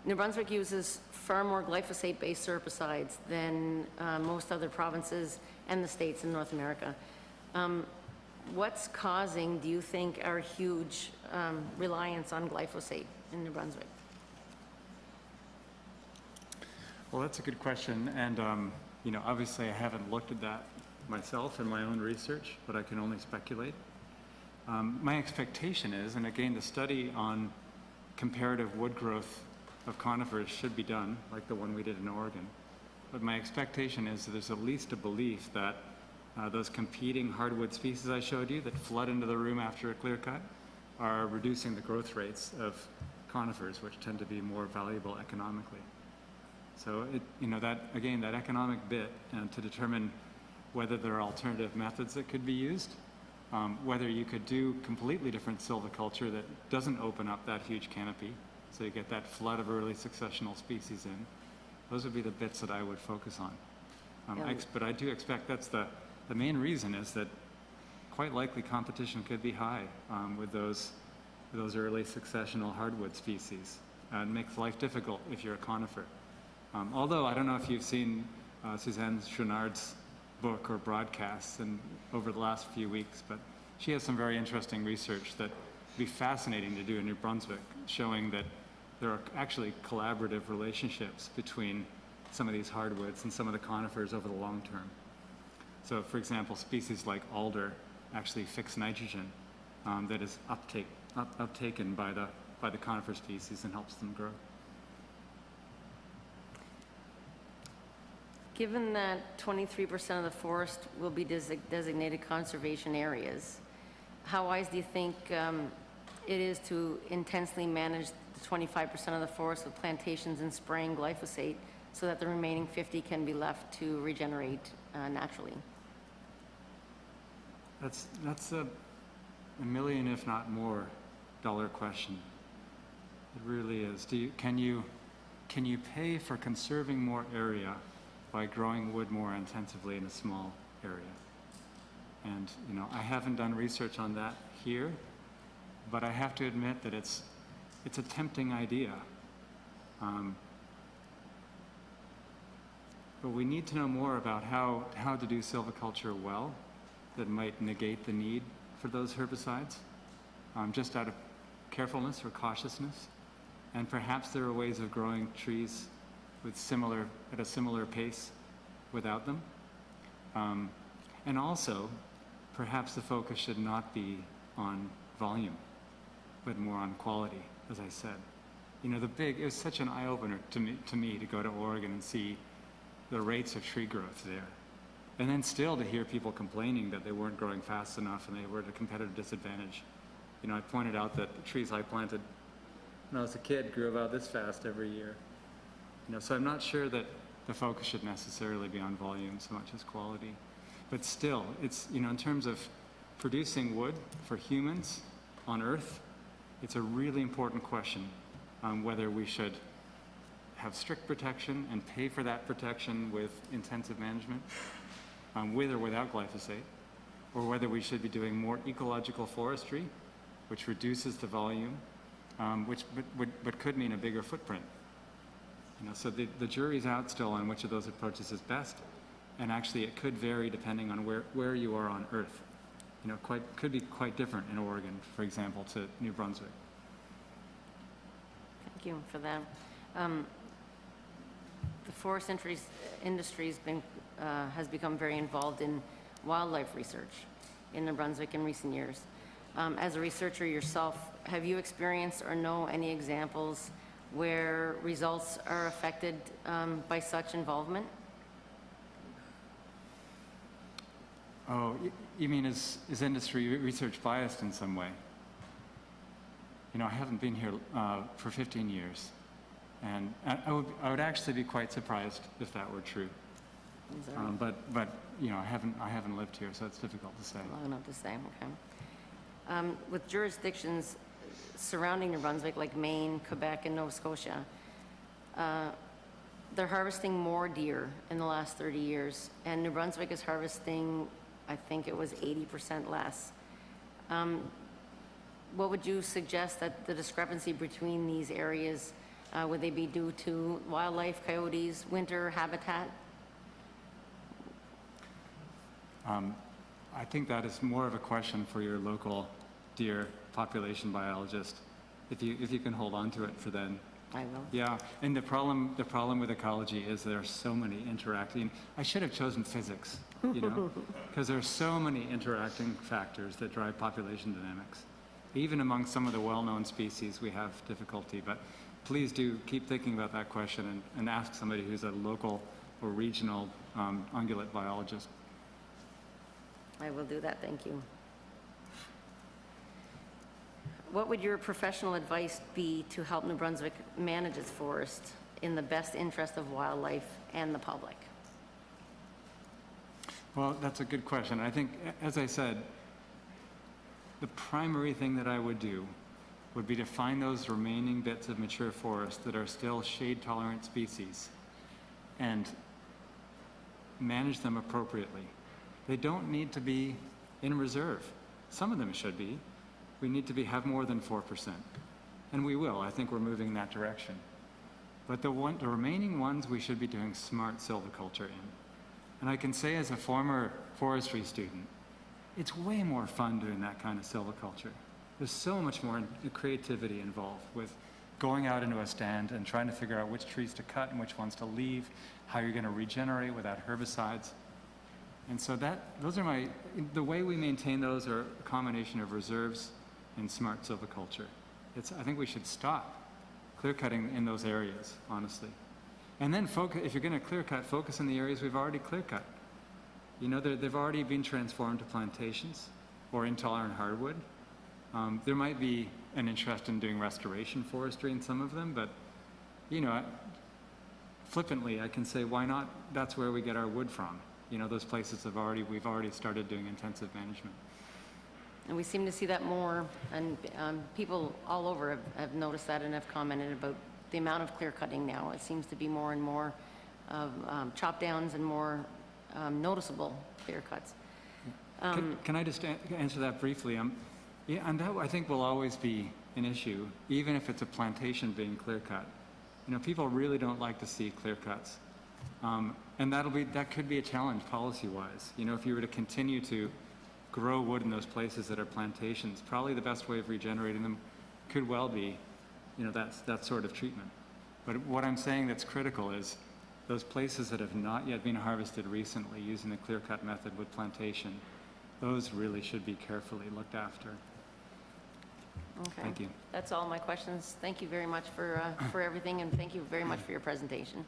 New Brunswick uses far more glyphosate-based herbicides than most other provinces and the states in North America. What's causing, do you think, our huge reliance on glyphosate in New Brunswick? Well, that's a good question, and obviously I haven't looked at that myself in my own research, but I can only speculate. My expectation is, and again, the study on comparative wood growth of conifers should be done, like the one we did in Oregon. But my expectation is that there's at least a belief that those competing hardwood species I showed you that flood into the room after a clear cut are reducing the growth rates of conifers, which tend to be more valuable economically. So that economic bit, to determine whether there are alternative methods that could be used, whether you could do completely different silviculture that doesn't open up that huge canopy, so you get that flood of early successional species in. Those would be the bits that I would focus on. But I do expect that's the main reason is that quite likely competition could be high with those early successional hardwood species. It makes life difficult if you're a conifer. Although I don't know if you've seen Suzanne Chouinard's book or broadcasts over the last few weeks, but she has some very interesting research that would be fascinating to do in New Brunswick, showing that there are actually collaborative relationships between some of these hardwoods and some of the conifers over the long term. So, for example, species like alder actually fix nitrogen that is uptaken by the conifer species and helps them grow. Given that 23% of the forest will be designated conservation areas, how wise do you think it is to intensely manage the 25% of the forest with plantations and spraying glyphosate so that the remaining 50 can be left to regenerate naturally? That's a million, if not more, dollar question. It really is. Can you pay for conserving more area by growing wood more intensively in a small area? And I haven't done research on that here, but I have to admit that it's a tempting idea. But we need to know more about how to do silviculture well that might negate the need for those herbicides, just out of carefulness or cautiousness. And perhaps there are ways of growing trees at a similar pace without them. And also, perhaps the focus should not be on volume, but more on quality, as I said. It was such an eye-opener to me to go to Oregon and see the rates of tree growth there. And then still to hear people complaining that they weren't growing fast enough and they were at a competitive disadvantage. I pointed out that the trees I planted when I was a kid grew about this fast every year. So I'm not sure that the focus should necessarily be on volume so much as quality. But still, it's, in terms of producing wood for humans on Earth, it's a really important question whether we should have strict protection and pay for that protection with intensive management, with or without glyphosate, or whether we should be doing more ecological forestry, which reduces the volume, but could mean a bigger footprint. So the jury's out still on which of those approaches is best, and actually it could vary depending on where you are on Earth. Could be quite different in Oregon, for example, to New Brunswick. Thank you for that. The forest industry has become very involved in wildlife research in New Brunswick in recent years. As a researcher yourself, have you experienced or know any examples where results are affected by such involvement? Oh, you mean is industry research biased in some way? I haven't been here for 15 years, and I would actually be quite surprised if that were true. But I haven't lived here, so it's difficult to say. Long enough to say, okay. With jurisdictions surrounding New Brunswick, like Maine, Quebec, and Nova Scotia, they're harvesting more deer in the last 30 years, and New Brunswick is harvesting, I think it was 80% less. What would you suggest that the discrepancy between these areas Would they be due to wildlife, coyotes, winter habitat? I think that is more of a question for your local deer population biologist, if you can hold on to it for then. I will. Yeah, and the problem with ecology is there are so many interacting. I should have chosen physics, because there are so many interacting factors that drive population dynamics. Even among some of the well-known species, we have difficulty. But please do keep thinking about that question and ask somebody who's a local or regional ungulate biologist. I will do that, thank you. What would your professional advice be to help New Brunswick manage its forest in the best interest of wildlife and the public? Well, that's a good question. I think, as I said, the primary thing that I would do would be to find those remaining bits of mature forest that are still shade-tolerant species and manage them appropriately. They don't need to be in reserve. Some of them should be. We need to have more than 4%. And we will. I think we're moving in that direction. But the remaining ones we should be doing smart silviculture in. And I can say as a former forestry student, it's way more fun doing that kind of silviculture. There's so much more creativity involved with going out into a stand and trying to figure out which trees to cut and which ones to leave, how you're going to regenerate without herbicides. And so those are the way we maintain those are a combination of reserves and smart silviculture. I think we should stop clear cutting in those areas, honestly. And then if you're going to clear cut, focus in the areas we've already clear cut. They've already been transformed to plantations or intolerant hardwood. There might be an interest in doing restoration forestry in some of them, but, flippantly, I can say, why not? That's where we get our wood from. Those places we've already started doing intensive management. And we seem to see that more, and people all over have noticed that and have commented about the amount of clear cutting now. It seems to be more and more of chop downs and more noticeable clear cuts. Can I just answer that briefly? Yeah, and that I think will always be an issue, even if it's a plantation being clear cut. People really don't like to see clear cuts. And that could be a challenge policy-wise. If you were to continue to grow wood in those places that are plantations, probably the best way of regenerating them could well be, that sort of treatment. But what I'm saying that's critical is those places that have not yet been harvested recently using the clear-cut method with plantation, those really should be carefully looked after. Okay. Thank you. That's all my questions. Thank you very much for everything, and thank you very much for your presentation.